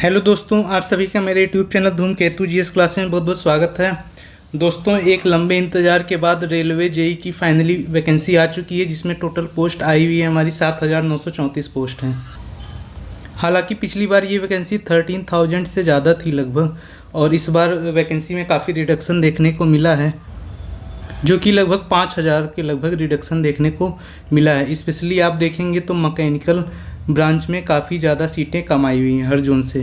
Hello दोस्तों, आप सभी का मेरे यूट्यूब चैनल धूमकेतु जीएस क्लास में बहुत बहुत स्वागत है। दोस्तों, एक लंबे इंतज़ार के बाद रेलवे जेई की फाइनली वैकेंसी आ चुकी है, जिसमें टोटल पोस्ट आई हुई है हमारी 7,934 पोस्ट हैं। हालांकि पिछली बार ये वैकेंसी 13,000 से ज़्यादा थी लगभग, और इस बार वैकेंसी में काफ़ी रिडक्शन देखने को मिला है, जो कि लगभग 5,000 के लगभग रिडक्शन देखने को मिला है। स्पेशली आप देखेंगे तो मैकेनिकल ब्रांच में काफ़ी ज़्यादा सीटें कम आई हुई हैं हर जोन से।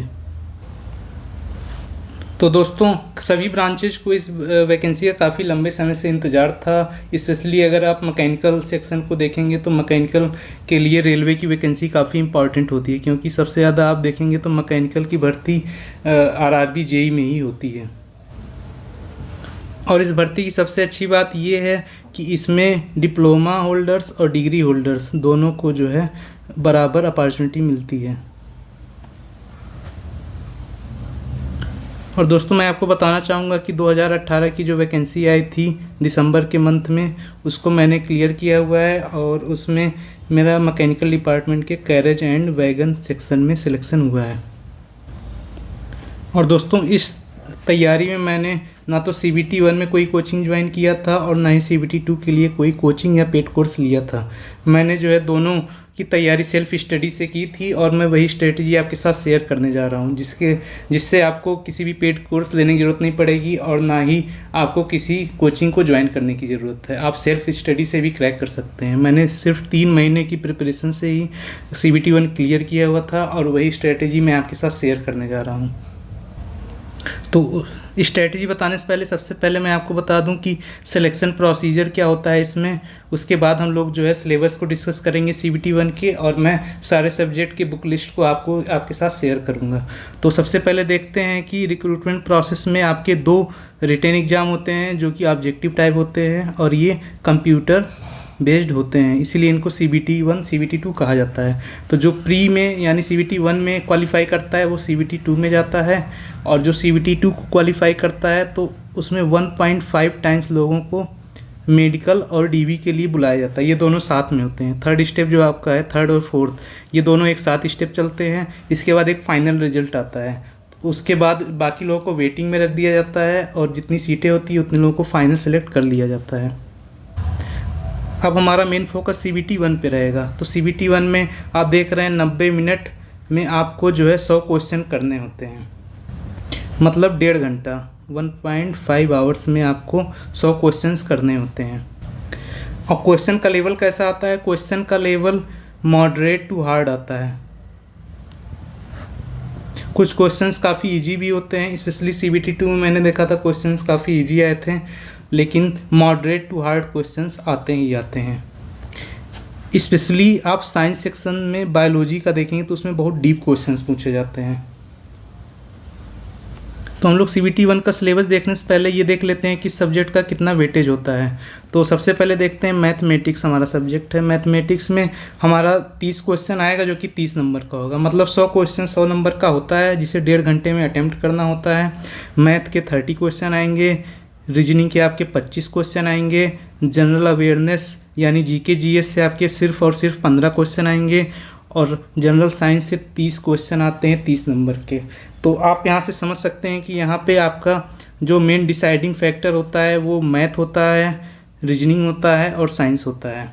तो दोस्तों, सभी ब्रांचेज को इस वैकेंसी का काफ़ी लंबे समय से इंतज़ार था। स्पेशली अगर आप मैकेनिकल सेक्शन को देखेंगे तो मैकेनिकल के लिए रेलवे की वैकेंसी काफ़ी इंपॉर्टेंट होती है, क्योंकि सबसे ज़्यादा आप देखेंगे तो मैकेनिकल की भर्ती आरआरबी जेई में ही होती है। और इस भर्ती की सबसे अच्छी बात ये है कि इसमें डिप्लोमा होल्डर्स और डिग्री होल्डर्स दोनों को जो है बराबर अपॉर्चुनिटी मिलती है। और दोस्तों, मैं आपको बताना चाहूँगा कि 2018 की जो वैकेंसी आई थी दिसंबर के मंथ में, उसको मैंने क्लियर किया हुआ है, और उसमें मेरा मैकेनिकल डिपार्टमेंट के कैरेज एंड वैगन सेक्शन में सिलेक्शन हुआ है। और दोस्तों, इस तैयारी में मैंने ना तो CBT 1 में कोई कोचिंग ज्वाइन किया था और ना ही CBT 2 के लिए कोई कोचिंग या पेड कोर्स लिया था। मैंने जो है दोनों की तैयारी सेल्फ स्टडी से की थी, और मैं वही स्ट्रेटजी आपके साथ शेयर करने जा रहा हूँ, जिससे आपको किसी भी पेड कोर्स लेने की ज़रूरत नहीं पड़ेगी, और ना ही आपको किसी कोचिंग को ज्वाइन करने की ज़रूरत है। आप सेल्फ स्टडी से भी क्रैक कर सकते हैं। मैंने सिर्फ 3 महीने की प्रिपरेशन से ही CBT 1 क्लियर किया हुआ था, और वही स्ट्रेटजी मैं आपके साथ शेयर करने जा रहा हूँ। तो स्ट्रेटजी बताने से पहले सबसे पहले मैं आपको बता दूं कि सिलेक्शन प्रोसीजर क्या होता है इसमें। उसके बाद हम लोग जो है सिलेबस को डिस्कस करेंगे CBT 1 के, और मैं सारे सब्जेक्ट की बुक लिस्ट को आपके साथ शेयर करूंगा। तो सबसे पहले देखते हैं कि रिक्रूटमेंट प्रोसेस में आपके 2 रिटन एग्ज़ाम होते हैं, जो कि ऑब्जेक्टिव टाइप होते हैं, और ये कंप्यूटर बेस्ड होते हैं, इसीलिए इनको CBT 1 CBT 2 कहा जाता है। तो जो प्री में यानी CBT 1 में क्वालिफाई करता है वो CBT 2 में जाता है, और जो CBT 2 को क्वालिफाई करता है तो उसमें 1.5 टाइम्स लोगों को मेडिकल और DV के लिए बुलाया जाता है। ये दोनों साथ में होते हैं। थर्ड स्टेप जो आपका है, थर्ड और फोर्थ, ये दोनों एक साथ स्टेप चलते हैं। इसके बाद एक फाइनल रिजल्ट आता है। उसके बाद बाकी लोगों को वेटिंग में रख दिया जाता है, और जितनी सीटें होती है उतने लोगों को फाइनल सेलेक्ट कर लिया जाता है। अब हमारा मेन फोकस CBT 1 पे रहेगा। तो CBT 1 में आप देख रहे हैं 90 मिनट में आपको जो है 100 क्वेश्चन करने होते हैं, मतलब 1.5 घंटा, 1.5 आवर्स में आपको 100 क्वेश्चंस करने होते हैं। और क्वेश्चन का लेवल कैसा आता है? क्वेश्चन का लेवल मॉडरेट टू हार्ड आता है। कुछ क्वेश्चंस काफ़ी इजी भी होते हैं, स्पेशली CBT 2 में मैंने देखा था क्वेश्चंस काफ़ी इजी आए थे, लेकिन मॉडरेट टू हार्ड क्वेश्चंस आते ही आते हैं। स्पेशली आप साइंस सेक्शन में बायोलॉजी का देखेंगे तो उसमें बहुत डीप क्वेश्चंस पूछे जाते हैं। तो हम लोग CBT 1 का सिलेबस देखने से पहले ये देख लेते हैं कि सब्जेक्ट का कितना वेटेज होता है। तो सबसे पहले देखते हैं मैथमेटिक्स हमारा सब्जेक्ट है। मैथमेटिक्स में हमारा 30 क्वेश्चन आएगा, जो कि 30 नंबर का होगा, मतलब 100 क्वेश्चन 100 नंबर का होता है, जिसे 1.5 घंटे में अटैम्प्ट करना होता है। मैथ के 30 क्वेश्चन आएंगे, रीजनिंग के आपके 25 क्वेश्चन आएंगे, जनरल अवेयरनेस यानी GK GS से आपके सिर्फ और सिर्फ 15 क्वेश्चन आएंगे, और जनरल साइंस से 30 क्वेश्चन आते हैं 30 नंबर के। तो आप यहाँ से समझ सकते हैं कि यहाँ पे आपका जो मेन डिसाइडिंग फैक्टर होता है वो मैथ होता है, रीजनिंग होता है और साइंस होता है।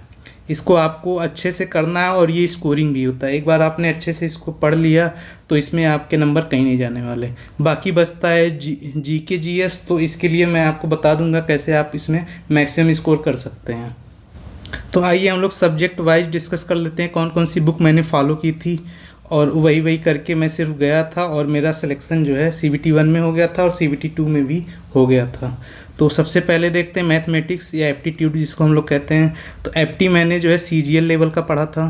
इसको आपको अच्छे से करना है, और ये स्कोरिंग भी होता है। एक बार आपने अच्छे से इसको पढ़ लिया तो इसमें आपके नंबर कहीं नहीं जाने वाले। बाकी बचता है GK GS, तो इसके लिए मैं आपको बता दूंगा कैसे आप इसमें मैक्सिमम स्कोर कर सकते हैं। तो आइए हम लोग सब्जेक्ट वाइज डिस्कस कर लेते हैं कौन कौन सी बुक मैंने फॉलो की थी, और वही करके मैं सिर्फ गया था, और मेरा सिलेक्शन जो है CBT 1 में हो गया था और CBT 2 में भी हो गया था। तो सबसे पहले देखते हैं मैथमेटिक्स या एप्टीट्यूड जिसको हम लोग कहते हैं। तो एप्टी मैंने जो है CGL लेवल का पढ़ा था,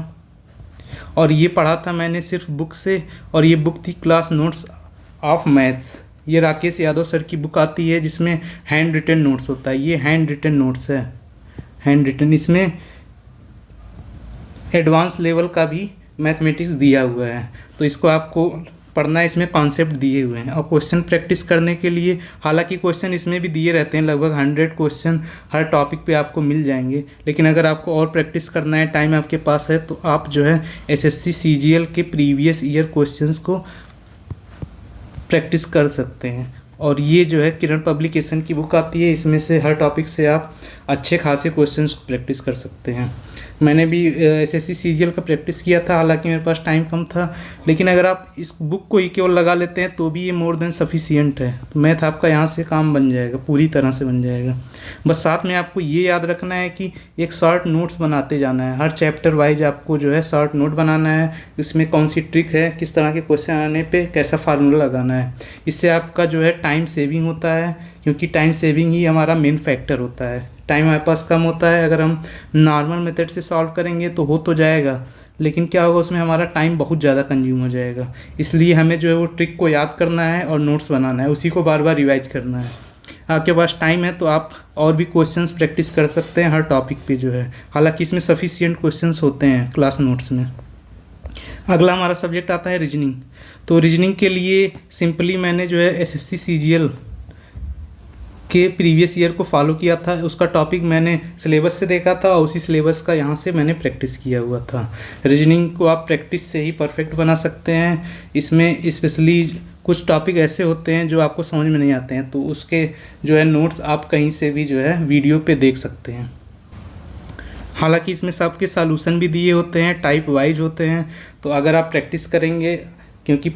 और ये पढ़ा था मैंने सिर्फ बुक से, और ये बुक थी क्लास नोट्स ऑफ मैथ्स। ये राकेश यादव सर की बुक आती है, जिसमें हैंड रिटन नोट्स होता है। ये हैंड रिटन नोट्स है, हैंड रिटन। इसमें एडवांस लेवल का भी मैथमेटिक्स दिया हुआ है, तो इसको आपको पढ़ना है। इसमें कॉन्सेप्ट दिए हुए हैं, और क्वेश्चन प्रैक्टिस करने के लिए, हालांकि क्वेश्चन इसमें भी दिए रहते हैं, लगभग 100 क्वेश्चन हर टॉपिक पे आपको मिल जाएंगे। लेकिन अगर आपको और प्रैक्टिस करना है, टाइम आपके पास है, तो आप जो है SSC CGL के प्रीवियस ईयर क्वेश्चंस को प्रैक्टिस कर सकते हैं। और ये जो है किरण पब्लिकेशन की बुक आती है, इसमें से हर टॉपिक से आप अच्छे खासे क्वेश्चंस को प्रैक्टिस कर सकते हैं। मैंने भी एसएससी सीजीएल का प्रैक्टिस किया था, हालांकि मेरे पास टाइम कम था, लेकिन अगर आप इस बुक को ही केवल लगा लेते हैं तो भी ये मोर देन सफिशियंट है। तो मैथ आपका यहाँ से काम बन जाएगा, पूरी तरह से बन जाएगा। बस साथ में आपको ये याद रखना है कि एक शॉर्ट नोट्स बनाते जाना है, हर चैप्टर वाइज आपको जो है शॉर्ट नोट बनाना है, इसमें कौन सी ट्रिक है, किस तरह के क्वेश्चन आने पे कैसा फार्मूला लगाना है। इससे आपका जो है टाइम सेविंग होता है, क्योंकि टाइम सेविंग ही हमारा मेन फैक्टर होता है। टाइम हमारे पास कम होता है, अगर हम नॉर्मल मेथड से सॉल्व करेंगे तो हो तो जाएगा, लेकिन क्या होगा उसमें हमारा टाइम बहुत ज़्यादा कंज्यूम हो जाएगा। इसलिए हमें जो है वो ट्रिक को याद करना है और नोट्स बनाना है, उसी को बार बार रिवाइज करना है। आपके पास टाइम है तो आप और भी क्वेश्चंस प्रैक्टिस कर सकते हैं हर टॉपिक पे जो है, हालांकि इसमें सफिशिएंट क्वेश्चंस होते हैं क्लास नोट्स में। अगला हमारा सब्जेक्ट आता है रीजनिंग। तो रीजनिंग के लिए सिंपली मैंने जो है एसएससी सीजीएल के प्रीवियस ईयर को फॉलो किया था, उसका टॉपिक मैंने सिलेबस से देखा था और उसी सिलेबस का यहाँ से मैंने प्रैक्टिस किया हुआ था। रीजनिंग को आप प्रैक्टिस से ही परफेक्ट बना सकते हैं। इसमें स्पेशली कुछ टॉपिक ऐसे होते हैं जो आपको समझ में नहीं आते हैं, तो उसके जो है नोट्स आप कहीं से भी जो है वीडियो पे देख सकते हैं। हालांकि इसमें सबके सॉल्यूशन भी दिए होते हैं, टाइप वाइज होते हैं, तो अगर आप प्रैक्टिस करेंगे, क्योंकि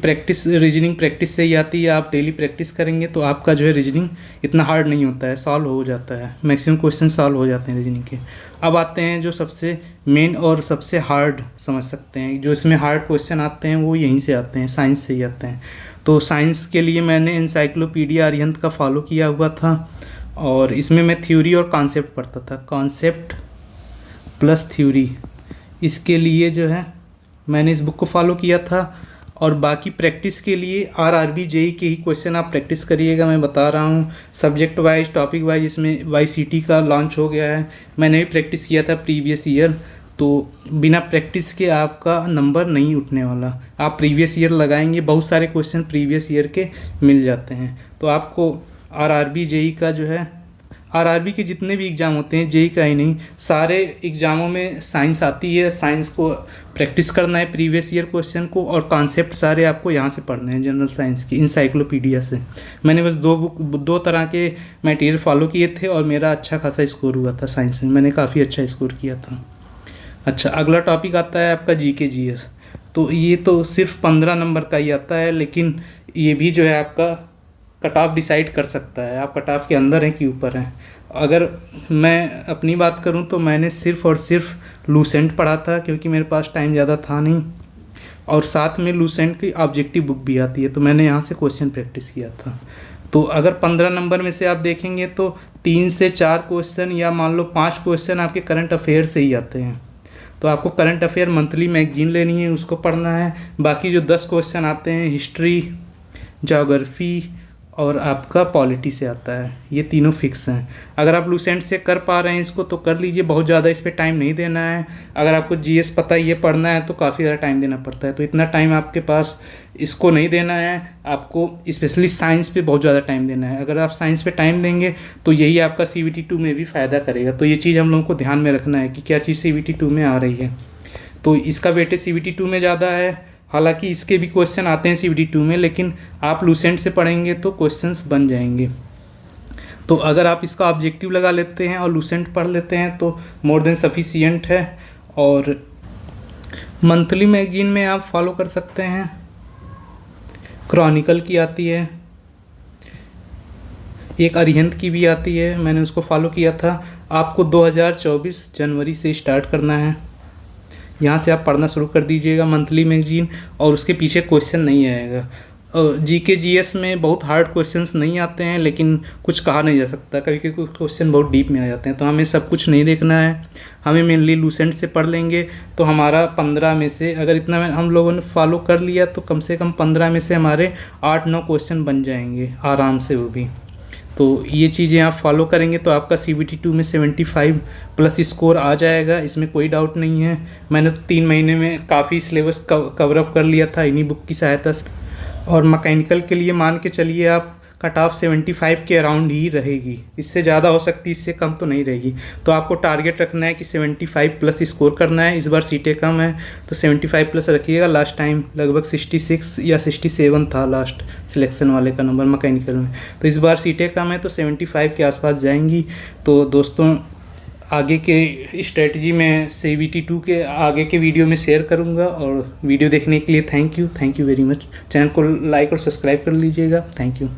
रीजनिंग प्रैक्टिस से ही आती है, आप डेली प्रैक्टिस करेंगे तो आपका जो है रीजनिंग इतना हार्ड नहीं होता है, सॉल्व हो जाता है, मैक्सिमम क्वेश्चन सॉल्व हो जाते हैं रीजनिंग के। अब आते हैं जो सबसे मेन और सबसे हार्ड समझ सकते हैं, जो इसमें हार्ड क्वेश्चन आते हैं वो यहीं से आते हैं, साइंस से ही आते हैं। तो साइंस के लिए मैंने एनसाइक्लोपीडिया अरिहंत का फॉलो किया हुआ था, और इसमें मैं थ्योरी और कॉन्सेप्ट पढ़ता था, कॉन्सेप्ट प्लस थ्योरी। इसके लिए जो है मैंने इस बुक को फॉलो किया था। और बाकी प्रैक्टिस के लिए आरआरबी जेई के ही क्वेश्चन आप प्रैक्टिस करिएगा, मैं बता रहा हूँ सब्जेक्ट वाइज, टॉपिक वाइज। इसमें वाईसीटी का लॉन्च हो गया है, मैंने भी प्रैक्टिस किया था प्रीवियस ईयर, तो बिना प्रैक्टिस के आपका नंबर नहीं उठने वाला। आप प्रीवियस ईयर लगाएंगे, बहुत सारे क्वेश्चन प्रीवियस ईयर के मिल जाते हैं। तो आपको आरआरबी जेई का जो है, आरआरबी के जितने भी एग्ज़ाम होते हैं, जेई का ही नहीं, सारे एग्ज़ामों में साइंस आती है, साइंस को प्रैक्टिस करना है प्रीवियस ईयर क्वेश्चन को, और कॉन्सेप्ट सारे आपको यहाँ से पढ़ने हैं जनरल साइंस की इंसाइक्लोपीडिया से। मैंने बस दो तरह के मटेरियल फॉलो किए थे और मेरा अच्छा खासा स्कोर हुआ था साइंस में, मैंने काफ़ी अच्छा स्कोर किया था। अच्छा, अगला टॉपिक आता है आपका जीके जीएस। तो ये तो सिर्फ 15 नंबर का ही आता है, लेकिन ये भी जो है आपका कट ऑफ डिसाइड कर सकता है, आप कट ऑफ के अंदर हैं कि ऊपर हैं। अगर मैं अपनी बात करूं तो मैंने सिर्फ और सिर्फ लूसेंट पढ़ा था, क्योंकि मेरे पास टाइम ज़्यादा था नहीं, और साथ में लूसेंट की ऑब्जेक्टिव बुक भी आती है, तो मैंने यहाँ से क्वेश्चन प्रैक्टिस किया था। तो अगर 15 नंबर में से आप देखेंगे तो 3 से 4 क्वेश्चन या मान लो 5 क्वेश्चन आपके करंट अफेयर से ही आते हैं। तो आपको करंट अफेयर मंथली मैगजीन लेनी है, उसको पढ़ना है। बाकी जो 10 क्वेश्चन आते हैं हिस्ट्री, ज्योग्राफी और आपका पॉलिटी से आता है, ये तीनों फिक्स हैं। अगर आप लूसेंट से कर पा रहे हैं इसको तो कर लीजिए, बहुत ज़्यादा इस पर टाइम नहीं देना है। अगर आपको जीएस पता ये पढ़ना है तो काफ़ी ज़्यादा टाइम देना पड़ता है, तो इतना टाइम आपके पास इसको नहीं देना है। आपको स्पेशली साइंस पे बहुत ज़्यादा टाइम देना है। अगर आप साइंस पे टाइम देंगे तो यही आपका CBT2 में भी फ़ायदा करेगा। तो ये चीज़ हम लोगों को ध्यान में रखना है कि क्या चीज़ CBT2 में आ रही है। तो इसका वेटेज CBT2 में ज़्यादा है, हालांकि इसके भी क्वेश्चन आते हैं CBT2 में, लेकिन आप लूसेंट से पढ़ेंगे तो क्वेश्चंस बन जाएंगे। तो अगर आप इसका ऑब्जेक्टिव लगा लेते हैं और लूसेंट पढ़ लेते हैं तो मोर देन सफिशिएंट है। और मंथली मैगजीन में आप फॉलो कर सकते हैं, क्रॉनिकल की आती है, एक अरिहंत की भी आती है, मैंने उसको फॉलो किया था। आपको 2024 जनवरी से स्टार्ट करना है, यहाँ से आप पढ़ना शुरू कर दीजिएगा मंथली मैगजीन, और उसके पीछे क्वेश्चन नहीं आएगा। जीके जीएस में बहुत हार्ड क्वेश्चंस नहीं आते हैं, लेकिन कुछ कहा नहीं जा सकता, कभी कभी कुछ क्वेश्चन बहुत डीप में आ जाते हैं। तो हमें सब कुछ नहीं देखना है, हमें मेनली लूसेंट से पढ़ लेंगे तो हमारा 15 में से, अगर इतना हम लोगों ने फॉलो कर लिया तो कम से कम 15 में से हमारे 8-9 क्वेश्चन बन जाएंगे आराम से, वो भी। तो ये चीज़ें आप फॉलो करेंगे तो आपका CBT2 में 75 प्लस स्कोर आ जाएगा, इसमें कोई डाउट नहीं है। मैंने 3 महीने में काफ़ी सिलेबस कवर अप कर लिया था इन्हीं बुक की सहायता से। और मैकेनिकल के लिए मान के चलिए आप कट ऑफ 75 के अराउंड ही रहेगी, इससे ज़्यादा हो सकती है, इससे कम तो नहीं रहेगी। तो आपको टारगेट रखना है कि 75 प्लस स्कोर करना है। इस बार सीटें कम है तो 75 प्लस रखिएगा। लास्ट टाइम लगभग 66 या 67 था लास्ट सिलेक्शन वाले का नंबर मैकेनिकल में, तो इस बार सीटें कम है तो 75 के आसपास जाएंगी। तो दोस्तों आगे के स्ट्रेटजी में CBT 2 के आगे के वीडियो में शेयर करूंगा। और वीडियो देखने के लिए thank you very much. Channel को लाइक और सब्सक्राइब कर लीजिएगा। Thank you.